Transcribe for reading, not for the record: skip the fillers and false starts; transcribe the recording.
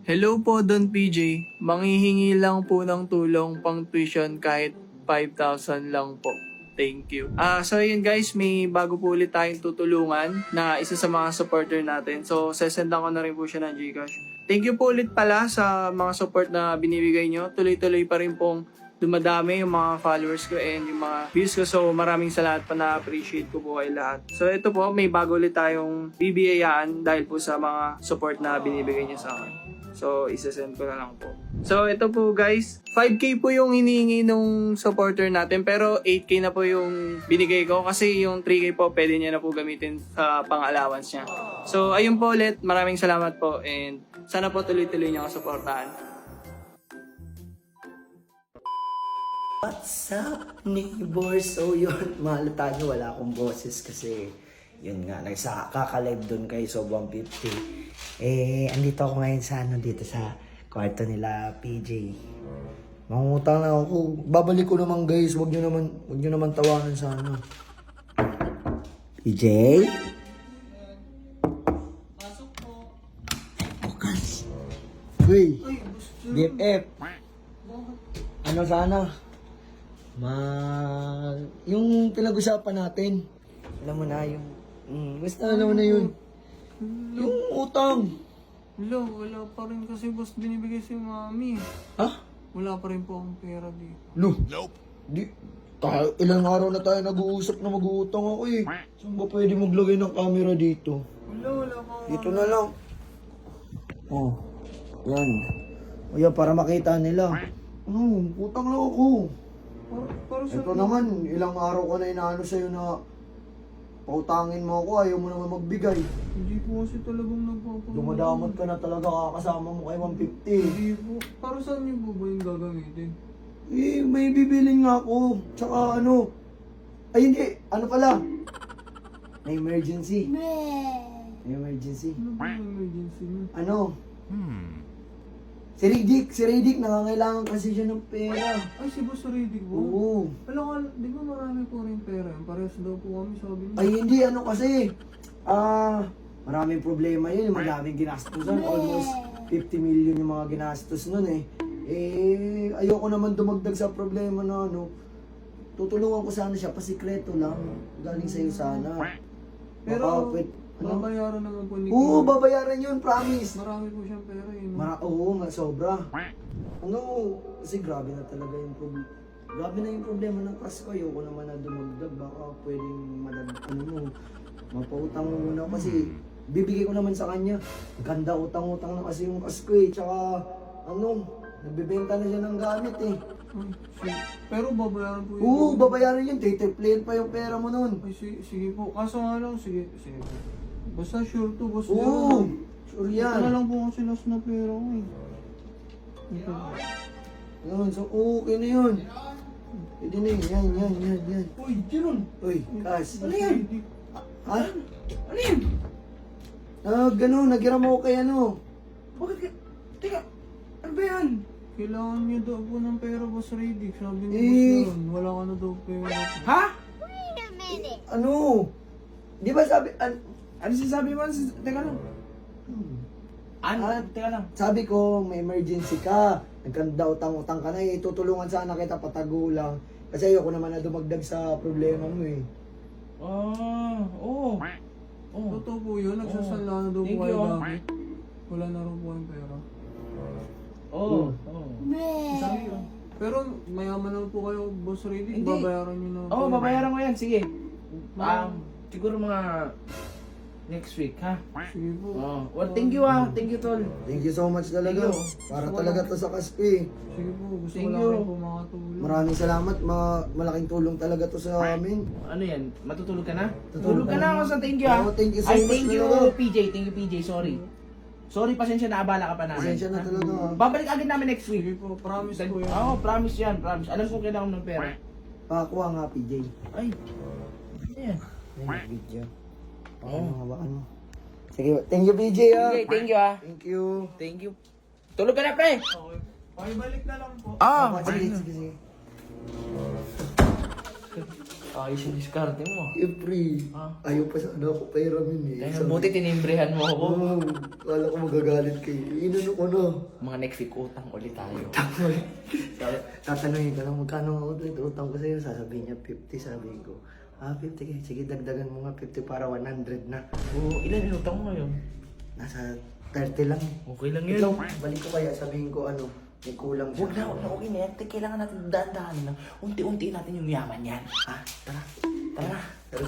Hello po, Don PJ. Manghihingi lang po ng tulong pang tuition kahit 5,000 lang po. Thank you. So yun guys, may bago po ulit tayong tutulungan na isa sa mga supporter natin. So, sesendan ko na rin po siya ng Gcash. Thank you po ulit pala sa mga support na binibigay nyo. Tuloy-tuloy pa rin pong dumadami yung mga followers ko and yung mga views ko. So, maraming salamat pa, na-appreciate ko po kayo lahat. So, ito po, may bago ulit tayong bibiyayaan dahil po sa mga support na binibigay niya sa akin. So, isasend ko na lang po. So, ito po guys, 5K po yung hinihingi nung supporter natin, pero 8K na po yung binigay ko kasi yung 3K po pwede niya na po gamitin sa pang-allowance niya. So, ayun po ulit, maraming salamat po and sana po tuloy-tuloy niyo ako suportahan. What's up, neighbor? So yun, mahalata nyo, wala akong boses kasi yun nga, kaka-live doon kay So 150. Andito ako ngayon sa dito sa kwarto nila PJ. Mangutang na ako. Babalik ko naman guys, wag nyo naman tawanan sa PJ? Pasok po. Bukas. Uy, BFF. Ano sana? Yung pinag-usapan natin. Alam mo na yung... basta alam mo na yun. Yung utang. Wala pa rin kasi boss binibigay si mami. Ha? Wala pa rin po akong pera dito. Nope. Ilang araw na tayo nag-uusap na mag-uutang ako eh. Saan ba pwede maglagay ng camera dito? Wala pa. Dito na lang. Oh. Yan. O yan, para makita nila. Utang lang ako. Para sa Ito naman, ilang araw ko na inaano sa'yo na pautangin mo ako, ayaw mo naman magbigay. Hindi po kasi talagang nagpapagawa. Dumadamot ka na talaga, kakasama mo kay 150. Hindi po. Para saan niyo po ba yung gagamitin? May bibilin nga ako. Tsaka ay hindi, pala? May emergency. May emergency. Ano ba yung emergency niyo? Si Riddick, nangangailangan kasi siya ng pera. Ay, si Boss Riddick po? Oo. Alam ka, di ba marami po rin pera? Parehas daw po kami, sabi niya. Ay hindi, kasi, maraming problema yun, maraming ginastusan, almost 50 million yung mga ginastos nun eh. Ayoko naman dumagdag sa problema na tutulungan ko sana siya, pasikreto lang, galing sa'yo sana. Pero, babayaran naman po ni Oo, babayaran yun, promise. Marami po siyang pera eh. Sobra. Kasi grabe na talaga yung problema. Grabe na yung problema ng cash ko. Ayoko naman na dumagdag. Baka pwedeng mapautang mo muna. Kasi bibigay ko naman sa kanya. Ganda utang-utang na kasi yung cash ko eh. Tsaka nagbibenta na siya ng gamit eh. Pero babayaran po yun. Oo, babayaran yun. Titriplayin pa yung pera mo nun. Ay, sige po. Kaso nga lang, sige. Basta sure to, boss. Oo, sure Ito yan. na lang po kasi last na pera ko eh. Ito. Yun, so okay na yun. Pwede na yun. Yan. Uy, Jeron! Uy, cash. Ano yan? Ha? Ano yan? Nagiram ako kay Bakit ka? Teka, ano ba yan? Kailangan niya daw po ng pera, Boss Riddick. Sabi ni Boss Jeron, wala ka na daw pera. Ha? Di ba sabi, Ano sinasabi mo? Teka lang. Teka lang. sabi ko, may emergency ka. Nagkanda utang-utang ka na eh. Tutulungan sana kita patago lang. Kasi ayoko naman na dumagdag sa problema mo eh. Oo. Totoo po yun, nagsasala na daw po Thank kayo you. gamit. Wala na rin po kayong pera. Oo. Sabi ko. Pero mayaman naman po kayo, Boss Riddick. Hindi. Babayaran niyo na. Oo, babayaran ko yan. Sige. Siguro mga next week, ha? Sige po. Well, thank you, Thank you, Tol. Thank you so much talaga. Thank you. Para talaga to sa cash ko eh. Sige po, gusto Thank ko lang you. rin po makatulong. Maraming salamat. Malaking tulong talaga to sa amin. Ano yan? Matutulog ka na? Tutulog Tulog ka na ako sa thank you, Oo, thank you so Ay, much thank you, talaga. PJ. Thank you, PJ. Sorry. Sorry, pasensya na abala ka pa namin. Pasensya na talaga. Babalik agad namin next Sige week. po, promise po yan. Oo, promise yan, promise. Alam ko kailangan ng pera. Pakakuha nga PJ. Ay. Ayan. May video. Hawakan mo. Sige, thank you PJ Okay, thank you, Thank you. Thank you. Tulog ka na, pre. Okay. Pakibalik na lang po. Sige. Ayos yung diskarte mo. Siyempre, Ah. ayaw pa sana ako pairamin eh. Kaya buti tinimbrehan mo ako. Oo, kala ko magagalit kayo. Inano ko na. Mga next week utang ulit tayo. Tatanungin ko lang magkano ako ulit utang ko sa'yo. Sasabihin niya 50, sabihin ko. 50 kayo. Sige, dagdagan mo nga 50 para 100 na. Oo, ilan yung utang mo ngayon? Nasa 30 lang. Okay lang Ikaw, balik ko kaya sabihin ko ano, may kulang siya. Huwag na, okay na yan. Kailangan natin dahan-dahan na. Unti-unti natin yung yaman yan. Ha? Tara. Tara na. Pero,